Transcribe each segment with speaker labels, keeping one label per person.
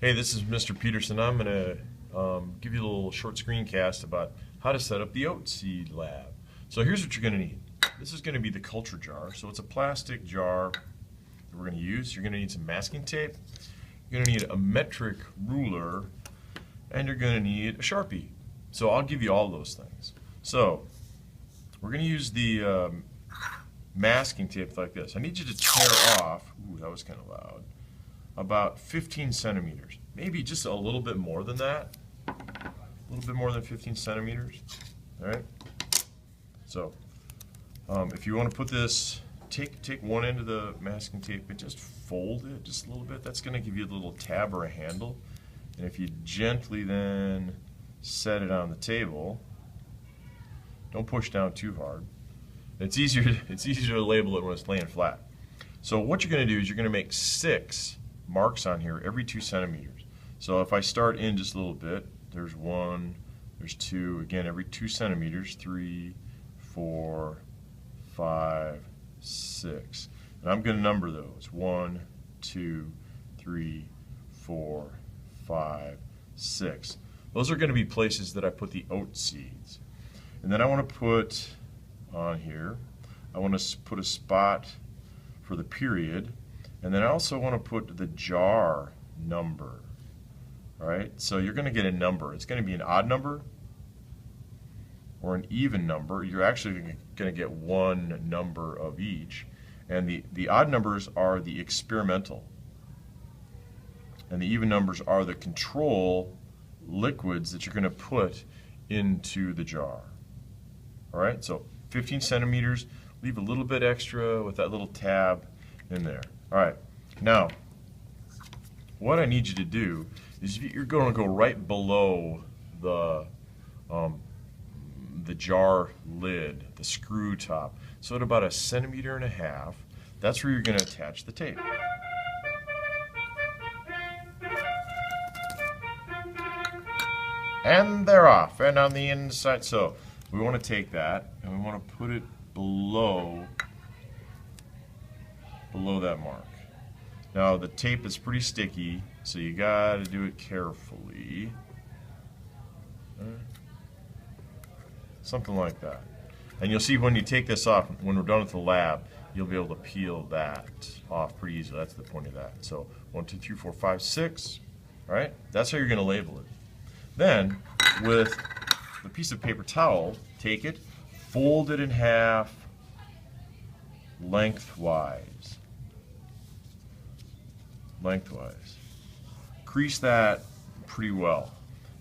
Speaker 1: Hey, this is Mr. Peterson. I'm going to give you a little short screencast about how to set up the Oat Seed Lab. So here's what you're going to need. This is going to be the culture jar. So it's a plastic jar that we're going to use. You're going to need some masking tape. You're going to need a metric ruler, and you're going to need a Sharpie. So I'll give you all those things. So we're going to use the masking tape like this. I need you to tear off, ooh, that was kind of loud, about 15 centimeters. Maybe just a little bit more than that. A little bit more than 15 centimeters. All right? So if you want to put this, take one end of the masking tape and just fold it just a little bit. That's going to give you a little tab or a handle. And if you gently then set it on the table, don't push down too hard. It's easier to label it when it's laying flat. So what you're going to do is you're going to make 6 marks on here every 2 centimeters. So if I start in just a little bit, there's 1, there's 2, again every 2 centimeters, 3, 4, 5, 6. And I'm going to number those. 1, 2, 3, 4, 5, 6. Those are going to be places that I put the oat seeds. And then I want to put on here, I want to put a spot for the period, and then I also want to put the jar number. All right, so you're going to get a number. It's going to be an odd number or an even number. You're actually going to get one number of each, and the odd numbers are the experimental, and the even numbers are the control liquids that you're going to put into the jar. All right, so 15 centimeters, leave a little bit extra with that little tab in there. All right, now what I need you to do is you're going to go right below the jar lid, the screw top. So at about 1.5 centimeters, that's where you're going to attach the tape. And they're off, and on the inside, so we want to take that and we want to put it below that mark. Now the tape is pretty sticky, so you got to do it carefully. Something like that. And you'll see when you take this off, when we're done with the lab, you'll be able to peel that off pretty easily. That's the point of that. So 1, 2, 3, 4, 5, 6. All right, that's how you're going to label it. Then with the piece of paper towel, take it, fold it in half lengthwise. Crease that pretty well.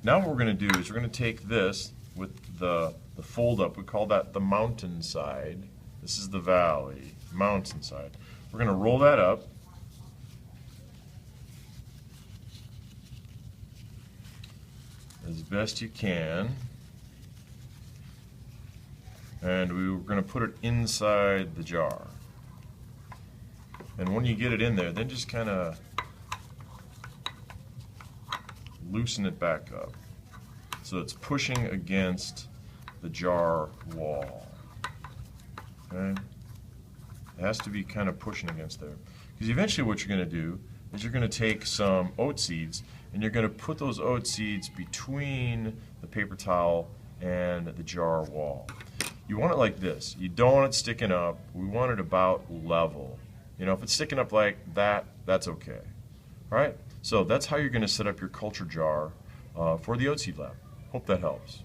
Speaker 1: Now what we're going to do is we're going to take this with the fold up. We call that the mountain side. This is the valley, mountain side. We're going to roll that up. As best you can. And we're going to put it inside the jar. And when you get it in there, then just kind of loosen it back up so it's pushing against the jar wall. Okay? It has to be kind of pushing against there. Because eventually what you're going to do is you're going to take some oat seeds and you're going to put those oat seeds between the paper towel and the jar wall. You want it like this. You don't want it sticking up. We want it about level. You know, if it's sticking up like that, that's okay. All right? So that's how you're going to set up your culture jar for the Oat Seed Lab. Hope that helps.